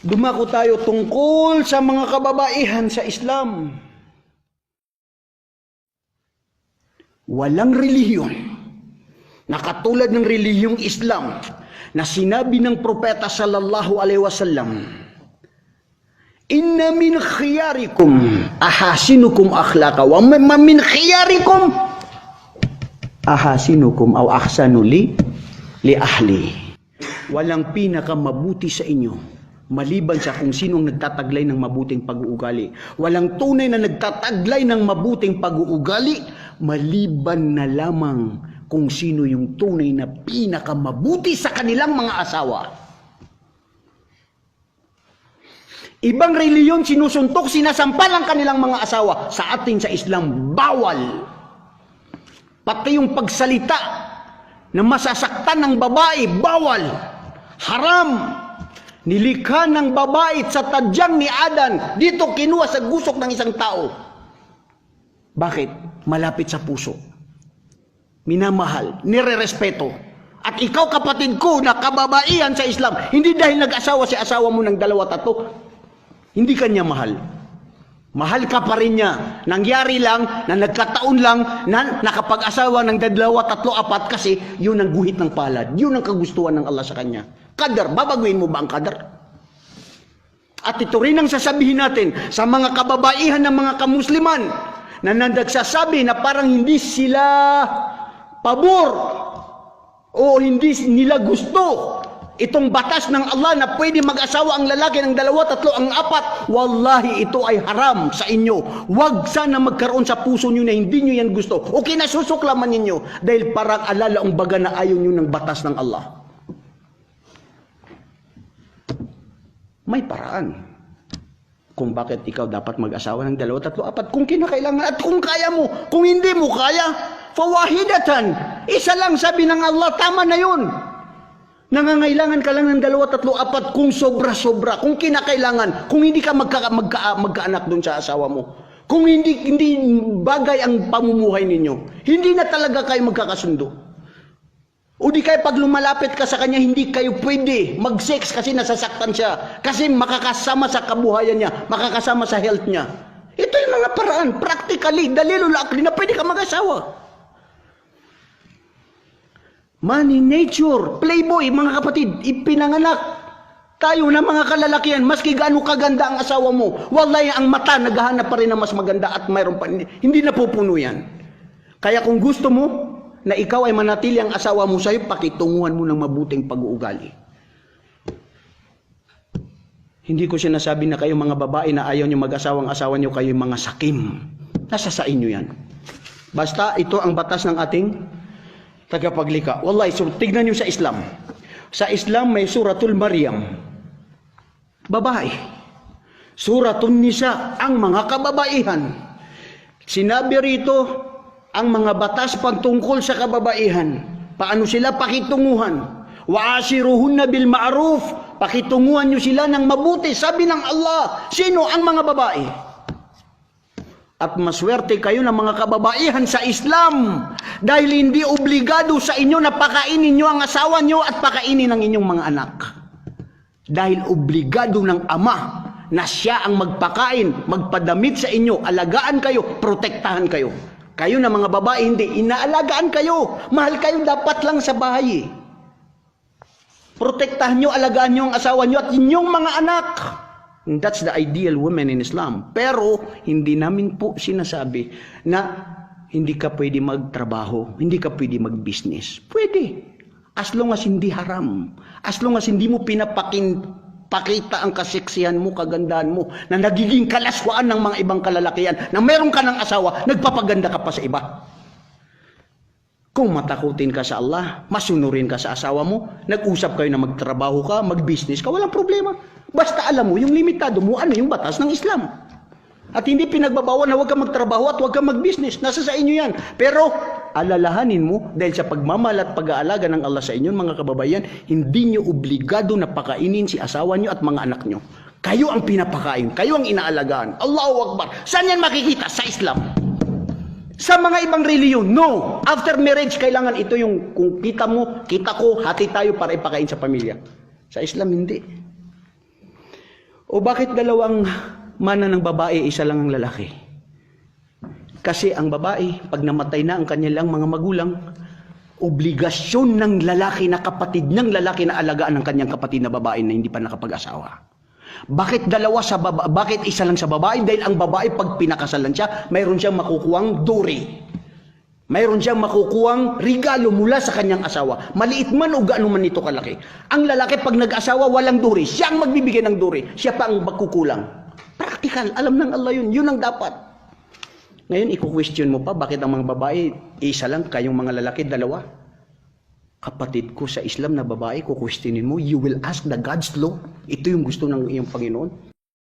Dumako tayo tungkol sa mga kababaihan sa Islam. Walang relihiyon na katulad ng relihiyong Islam na sinabi ng propeta sallallahu alaihi wasallam, inna min khiyarikum ahasinukum akhlaqa wa min khiyarikum ahasinukum aw ahsanu li ahli. Walang pinakamabuti sa inyo maliban sa kung sinong nagtataglay ng mabuting pag-uugali. Walang tunay na nagtataglay ng mabuting pag-uugali maliban na lamang kung sino yung tunay na pinakamabuti sa kanilang mga asawa. Ibang reliyon sinusuntok, sinasampal ang kanilang mga asawa. Sa atin sa Islam, bawal. Pati yung pagsalita na masasaktan ng babae, bawal. Haram. Nilikha ng babae sa tadyang ni Adan, dito kinuha sa gusok ng isang tao. Bakit? Malapit sa puso. Minamahal, nirerespeto. At ikaw kapatid ko na kababaihan sa Islam, hindi dahil nag-asawa si asawa mo ng 2, 3, hindi kanya mahal. Mahal ka pa rin niya. Nangyari lang na nagkataon lang na nakapag-asawa ng 2, 3, 4 kasi yun ang guhit ng palad. Yun ang kagustuhan ng Allah sa kanya. Qadar, babaguhin mo ba ang qadar? At ito rin ang sasabihin natin sa mga kababaihan ng mga kamusliman na nagsasabi na parang hindi sila pabor o hindi nila gusto itong batas ng Allah na pwede mag-asawa ang lalaki ng 2, 3, 4. Wallahi, ito ay haram sa inyo. Huwag sana magkaroon sa puso nyo na hindi nyo yan gusto. O kinasusuklaman ninyo dahil parang alalaong baga na ayaw nyo ng batas ng Allah. May paraan kung bakit ikaw dapat mag-asawa ng 2, 3, 4 kung kinakailangan at kung kaya mo. Kung hindi mo kaya, fawahidatan. Isa lang sabi ng Allah, tama na yun. Nangangailangan ka lang ng 2, 3, 4 kung sobra-sobra, kung kinakailangan, kung hindi ka magkaanak doon sa asawa mo. Kung hindi bagay ang pamumuhay ninyo, hindi na talaga kayo magkakasundo. O di kaya pag lumalapit ka sa kanya, hindi kayo pwede mag-sex kasi nasasaktan siya. Kasi makakasama sa kabuhayan niya, makakasama sa health niya. Ito yung mga paraan, practically, dalilul akli na pwede ka mag-asawa. Man in nature, playboy, mga kapatid, ipinanganak tayo na mga kalalakihan, maski gaano kaganda ang asawa mo, wallahi ang mata naghahanap pa rin na mas maganda at mayroon pa, hindi napupuno yan. Kaya kung gusto mo, na ikaw ay manatili ang asawa mo sa'yo, pakitunguhan mo ng mabuting pag-uugali. Hindi ko sinasabi na kayo mga babae na ayaw nyo mag-asawang asawa nyo, kayo mga sakim. Nasa sa inyo yan. Basta ito ang batas ng ating tagapaglikha. Wallahi, so tignan nyo sa Islam. Sa Islam may suratul Maryam. Babae. Suratul Nisa, ang mga kababaihan. Sinabi rito, ang mga batas pagtungkol sa kababaihan. Paano sila pakitunguhan? Wa ashiruhunna bil ma'ruf. Pakitunguhan nyo sila ng mabuti. Sabi ng Allah, sino ang mga babae? At maswerte kayo ng mga kababaihan sa Islam dahil hindi obligado sa inyo na pakainin nyo ang asawa nyo at pakainin ang inyong mga anak. Dahil obligado ng ama na siya ang magpakain, magpadamit sa inyo, alagaan kayo, protektahan kayo. Kayo na mga babae, hindi. Inaalagaan kayo. Mahal kayo dapat lang sa bahay. Protektahan nyo, alagaan nyo ang asawa nyo at inyong mga anak. And that's the ideal woman in Islam. Pero, hindi namin po sinasabi na hindi ka pwede magtrabaho, hindi ka pwede mag-business. Pwede. As long as hindi haram. As long as hindi mo pakita ang kaseksihan mo, kagandahan mo, na nagiging kalaswaan ng mga ibang kalalakihan, na meron ka ng asawa, nagpapaganda ka pa sa iba. Kung matakutin ka sa Allah, masunurin ka sa asawa mo, nag-usap kayo na magtrabaho ka, mag-business ka, walang problema. Basta alam mo, yung limitado mo, ano yung batas ng Islam. At hindi pinagbabawal na huwag ka magtrabaho at huwag ka mag-business. Nasa sa inyo yan. Pero, alalahanin mo, dahil sa pagmamahal at pag-aalaga ng Allah sa inyo, mga kababayan, hindi nyo obligado na pakainin si asawa nyo at mga anak nyo. Kayo ang pinapakain, kayo ang inaalagaan. Allahu Akbar. Saan yan makikita? Sa Islam. Sa mga ibang reliyon, no. After marriage, kailangan ito yung kung kita mo, kita ko, hati tayo para ipakain sa pamilya. Sa Islam, hindi. O bakit dalawang mana ng babae, isa lang ang lalaki? Kasi ang babae, pag namatay na ang kanilang mga magulang, obligasyon ng lalaki na kapatid ng lalaki na alagaan ng kanyang kapatid na babae na hindi pa nakapag-asawa. Bakit bakit isa lang sa babae? Dahil ang babae pag pinakasalan siya, mayroon siyang makukuhang duri. Mayroon siyang makukuhang regalo mula sa kanyang asawa. Maliit man o gaano man ito kalaki. Ang lalaki pag nag-asawa walang duri, siya ang magbibigay ng duri. Siya pa ang magkukulang. Practical, alam ng Allah yun. Yun ang dapat. Ngayon, i-question mo pa, bakit ang mga babae, isa lang, kayong mga lalaki, dalawa? Kapatid ko sa Islam na babae, kukwestiyonin mo, you will ask the God's law. Ito yung gusto ng iyong Panginoon.